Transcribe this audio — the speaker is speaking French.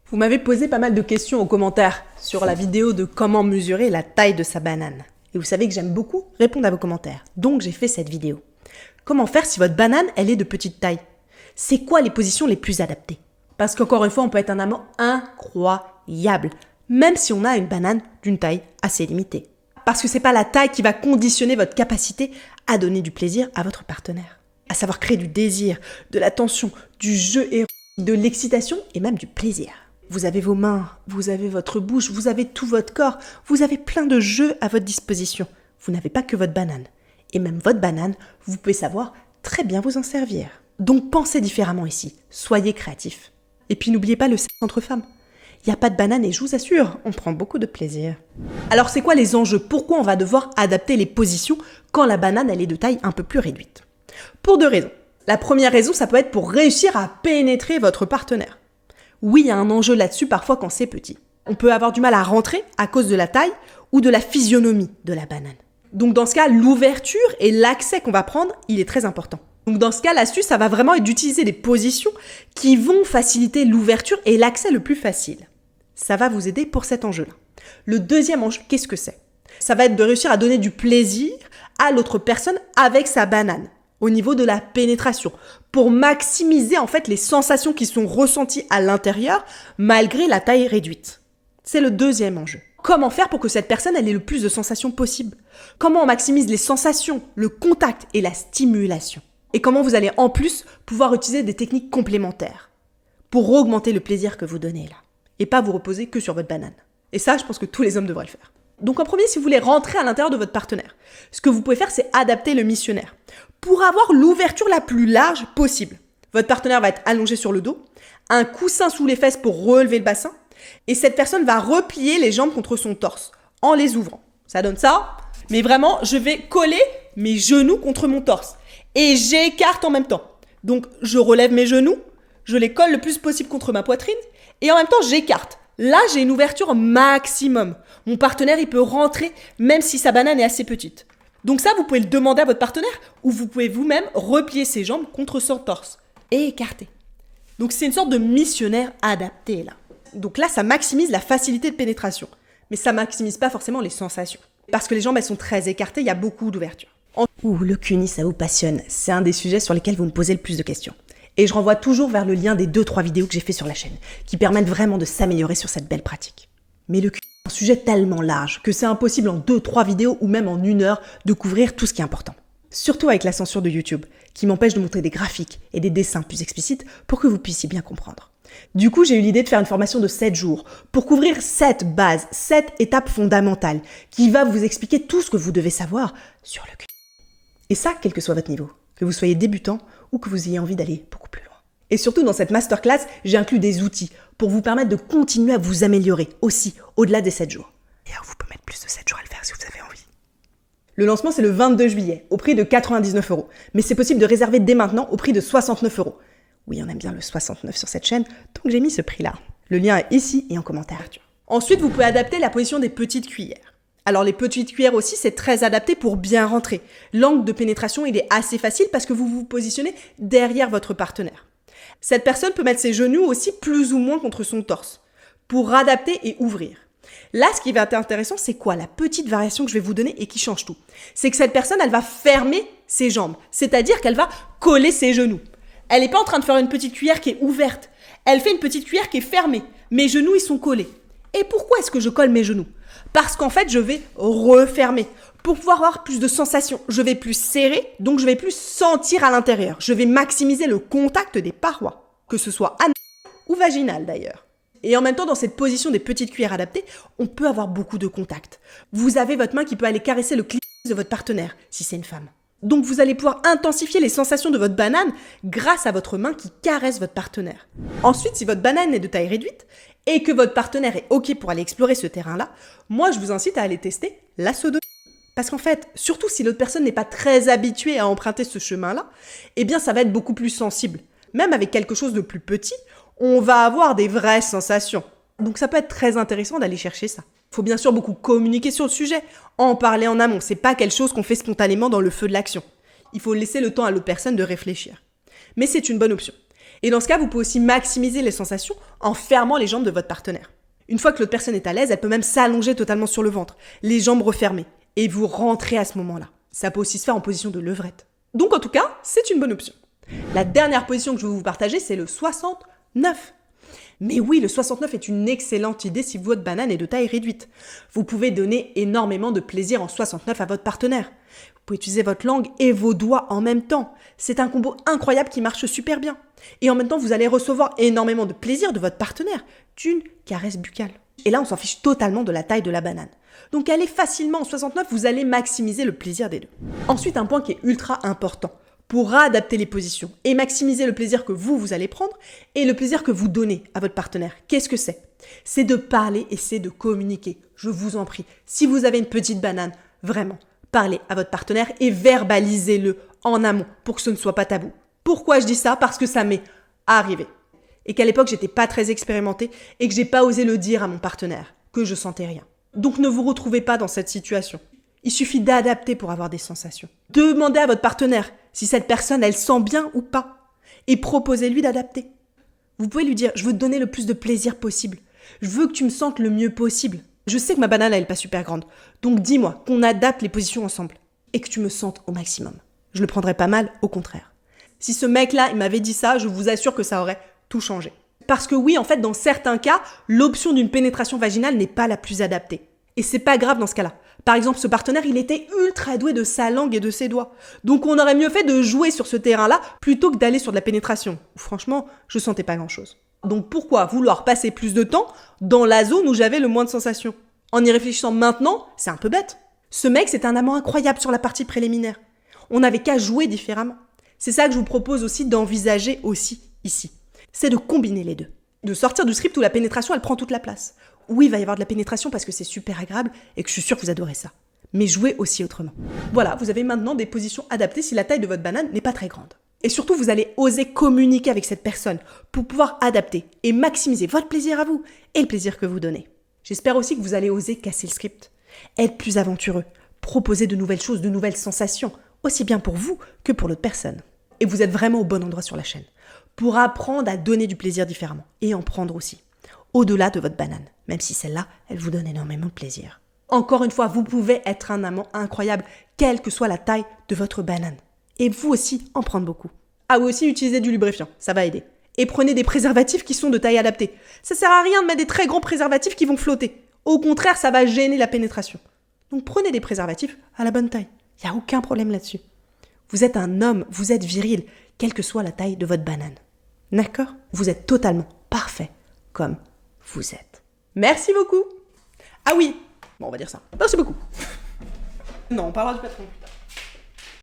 Vous m'avez posé pas mal de questions aux commentaires sur la vidéo de comment mesurer la taille de sa banane. Et vous savez que j'aime beaucoup répondre à vos commentaires. Donc j'ai fait cette vidéo. Comment faire si votre banane, elle est de petite taille? C'est quoi les positions les plus adaptées? Parce qu'encore une fois, on peut être un amant incroyable, même si on a une banane d'une taille assez limitée. Parce que c'est pas la taille qui va conditionner votre capacité à donner du plaisir à votre partenaire. À savoir créer du désir, de l'attention, du jeu érotique, de l'excitation et même du plaisir. Vous avez vos mains, vous avez votre bouche, vous avez tout votre corps, vous avez plein de jeux à votre disposition. Vous n'avez pas que votre banane. Et même votre banane, vous pouvez savoir très bien vous en servir. Donc pensez différemment ici, soyez créatifs. Et puis n'oubliez pas le sexe entre femmes. Il n'y a pas de banane et je vous assure, on prend beaucoup de plaisir. Alors c'est quoi les enjeux? Pourquoi on va devoir adapter les positions quand la banane elle est de taille un peu plus réduite? Pour deux raisons. La première raison, ça peut être pour réussir à pénétrer votre partenaire. Oui, il y a un enjeu là-dessus parfois quand c'est petit. On peut avoir du mal à rentrer à cause de la taille ou de la physionomie de la banane. Donc dans ce cas, l'ouverture et l'accès qu'on va prendre, il est très important. Donc dans ce cas, l'astuce, ça va vraiment être d'utiliser des positions qui vont faciliter l'ouverture et l'accès le plus facile. Ça va vous aider pour cet enjeu-là. Le deuxième enjeu, qu'est-ce que c'est? Ça va être de réussir à donner du plaisir à l'autre personne avec sa banane, au niveau de la pénétration, pour maximiser en fait les sensations qui sont ressenties à l'intérieur malgré la taille réduite. C'est le deuxième enjeu. Comment faire pour que cette personne ait le plus de sensations possible? Comment on maximise les sensations, le contact et la stimulation? Et comment vous allez en plus pouvoir utiliser des techniques complémentaires pour augmenter le plaisir que vous donnez là et pas vous reposer que sur votre banane. Et ça, je pense que tous les hommes devraient le faire. Donc en premier, si vous voulez rentrer à l'intérieur de votre partenaire, ce que vous pouvez faire, c'est adapter le missionnaire pour avoir l'ouverture la plus large possible. Votre partenaire va être allongé sur le dos, un coussin sous les fesses pour relever le bassin, et cette personne va replier les jambes contre son torse en les ouvrant. Ça donne ça, mais vraiment, je vais coller mes genoux contre mon torse et j'écarte en même temps. Donc je relève mes genoux, je les colle le plus possible contre ma poitrine et en même temps j'écarte. Là, j'ai une ouverture maximum. Mon partenaire, il peut rentrer même si sa banane est assez petite. Donc ça, vous pouvez le demander à votre partenaire ou vous pouvez vous-même replier ses jambes contre son torse et écarter. Donc c'est une sorte de missionnaire adapté là. Donc là, ça maximise la facilité de pénétration. Mais ça maximise pas forcément les sensations. Parce que les jambes, elles sont très écartées, il y a beaucoup d'ouverture. Ouh, le cuni, ça vous passionne. C'est un des sujets sur lesquels vous me posez le plus de questions. Et je renvoie toujours vers le lien des 2-3 vidéos que j'ai fait sur la chaîne, qui permettent vraiment de s'améliorer sur cette belle pratique. Mais le cul est un sujet tellement large que c'est impossible en 2-3 vidéos ou même en 1 heure de couvrir tout ce qui est important. Surtout avec la censure de YouTube, qui m'empêche de montrer des graphiques et des dessins plus explicites pour que vous puissiez bien comprendre. Du coup, j'ai eu l'idée de faire une formation de 7 jours pour couvrir 7 bases, 7 étapes fondamentales qui va vous expliquer tout ce que vous devez savoir sur le cul. Et ça, quel que soit votre niveau, que vous soyez débutant ou que vous ayez envie d'aller beaucoup plus loin. Et surtout, dans cette masterclass, j'ai inclus des outils pour vous permettre de continuer à vous améliorer aussi au-delà des 7 jours. D'ailleurs, vous pouvez mettre plus de 7 jours à le faire si vous avez envie. Le lancement, c'est le 22 juillet, au prix de 99 €. Mais c'est possible de réserver dès maintenant au prix de 69 €. Oui, on aime bien le 69 sur cette chaîne, donc j'ai mis ce prix-là. Le lien est ici et en commentaire. Ensuite, vous pouvez adapter la position des petites cuillères. Alors les petites cuillères aussi, c'est très adapté pour bien rentrer. L'angle de pénétration, il est assez facile parce que vous vous positionnez derrière votre partenaire. Cette personne peut mettre ses genoux aussi plus ou moins contre son torse pour adapter et ouvrir. Là, ce qui va être intéressant, c'est quoi? La petite variation que je vais vous donner et qui change tout. C'est que cette personne, elle va fermer ses jambes, c'est-à-dire qu'elle va coller ses genoux. Elle n'est pas en train de faire une petite cuillère qui est ouverte. Elle fait une petite cuillère qui est fermée. Mes genoux, ils sont collés. Et pourquoi est-ce que je colle mes genoux? Parce qu'en fait, je vais refermer. Pour pouvoir avoir plus de sensations, je vais plus serrer, donc je vais plus sentir à l'intérieur. Je vais maximiser le contact des parois, que ce soit anal ou vaginal d'ailleurs. Et en même temps, dans cette position des petites cuillères adaptées, on peut avoir beaucoup de contact. Vous avez votre main qui peut aller caresser le clitoris de votre partenaire, si c'est une femme. Donc vous allez pouvoir intensifier les sensations de votre banane grâce à votre main qui caresse votre partenaire. Ensuite, si votre banane est de taille réduite et que votre partenaire est OK pour aller explorer ce terrain-là, moi je vous incite à aller tester la sodomie. Parce qu'en fait, surtout si l'autre personne n'est pas très habituée à emprunter ce chemin-là, eh bien ça va être beaucoup plus sensible. Même avec quelque chose de plus petit, on va avoir des vraies sensations. Donc ça peut être très intéressant d'aller chercher ça. Il faut bien sûr beaucoup communiquer sur le sujet, en parler en amont. C'est pas quelque chose qu'on fait spontanément dans le feu de l'action. Il faut laisser le temps à l'autre personne de réfléchir. Mais c'est une bonne option. Et dans ce cas, vous pouvez aussi maximiser les sensations en fermant les jambes de votre partenaire. Une fois que l'autre personne est à l'aise, elle peut même s'allonger totalement sur le ventre, les jambes refermées, et vous rentrez à ce moment-là. Ça peut aussi se faire en position de levrette. Donc en tout cas, c'est une bonne option. La dernière position que je vais vous partager, c'est le 69. Mais oui, le 69 est une excellente idée si votre banane est de taille réduite. Vous pouvez donner énormément de plaisir en 69 à votre partenaire. Vous pouvez utiliser votre langue et vos doigts en même temps. C'est un combo incroyable qui marche super bien. Et en même temps, vous allez recevoir énormément de plaisir de votre partenaire d'une caresse buccale. Et là, on s'en fiche totalement de la taille de la banane. Donc allez facilement en 69, vous allez maximiser le plaisir des deux. Ensuite, un point qui est ultra important. Pour adapter les positions et maximiser le plaisir que vous allez prendre et le plaisir que vous donnez à votre partenaire. Qu'est-ce que c'est ? C'est de parler et c'est de communiquer. Je vous en prie. Si vous avez une petite banane, vraiment, parlez à votre partenaire et verbalisez-le en amont pour que ce ne soit pas tabou. Pourquoi je dis ça ? Parce que ça m'est arrivé. Et qu'à l'époque, j'étais pas très expérimentée et que j'ai pas osé le dire à mon partenaire, que je sentais rien. Donc ne vous retrouvez pas dans cette situation. Il suffit d'adapter pour avoir des sensations. Demandez à votre partenaire si cette personne, elle sent bien ou pas. Et proposez-lui d'adapter. Vous pouvez lui dire, je veux te donner le plus de plaisir possible. Je veux que tu me sentes le mieux possible. Je sais que ma banane, elle n'est pas super grande. Donc dis-moi qu'on adapte les positions ensemble. Et que tu me sentes au maximum. Je le prendrais pas mal, au contraire. Si ce mec-là, il m'avait dit ça, je vous assure que ça aurait tout changé. Parce que oui, en fait, dans certains cas, l'option d'une pénétration vaginale n'est pas la plus adaptée. Et c'est pas grave dans ce cas-là. Par exemple, ce partenaire, il était ultra doué de sa langue et de ses doigts. Donc on aurait mieux fait de jouer sur ce terrain-là plutôt que d'aller sur de la pénétration. Franchement, je sentais pas grand-chose. Donc pourquoi vouloir passer plus de temps dans la zone où j'avais le moins de sensations ? En y réfléchissant maintenant, c'est un peu bête. Ce mec, c'est un amant incroyable sur la partie préliminaire. On n'avait qu'à jouer différemment. C'est ça que je vous propose aussi d'envisager aussi ici. C'est de combiner les deux. De sortir du script où la pénétration, elle prend toute la place. Oui, il va y avoir de la pénétration parce que c'est super agréable et que je suis sûre que vous adorez ça. Mais jouez aussi autrement. Voilà, vous avez maintenant des positions adaptées si la taille de votre banane n'est pas très grande. Et surtout, vous allez oser communiquer avec cette personne pour pouvoir adapter et maximiser votre plaisir à vous et le plaisir que vous donnez. J'espère aussi que vous allez oser casser le script, être plus aventureux, proposer de nouvelles choses, de nouvelles sensations, aussi bien pour vous que pour l'autre personne. Et vous êtes vraiment au bon endroit sur la chaîne pour apprendre à donner du plaisir différemment et en prendre aussi, au-delà de votre banane, même si celle-là, elle vous donne énormément de plaisir. Encore une fois, vous pouvez être un amant incroyable, quelle que soit la taille de votre banane. Et vous aussi, en prendre beaucoup. Ah, vous aussi, utilisez du lubrifiant, ça va aider. Et prenez des préservatifs qui sont de taille adaptée. Ça sert à rien de mettre des très grands préservatifs qui vont flotter. Au contraire, ça va gêner la pénétration. Donc prenez des préservatifs à la bonne taille. Il n'y a aucun problème là-dessus. Vous êtes un homme, vous êtes viril, quelle que soit la taille de votre banane. D'accord ? Vous êtes totalement parfait comme vous êtes. Merci beaucoup. Ah oui, bon, on va dire ça. Merci beaucoup. Non, on parlera du patron plus tard.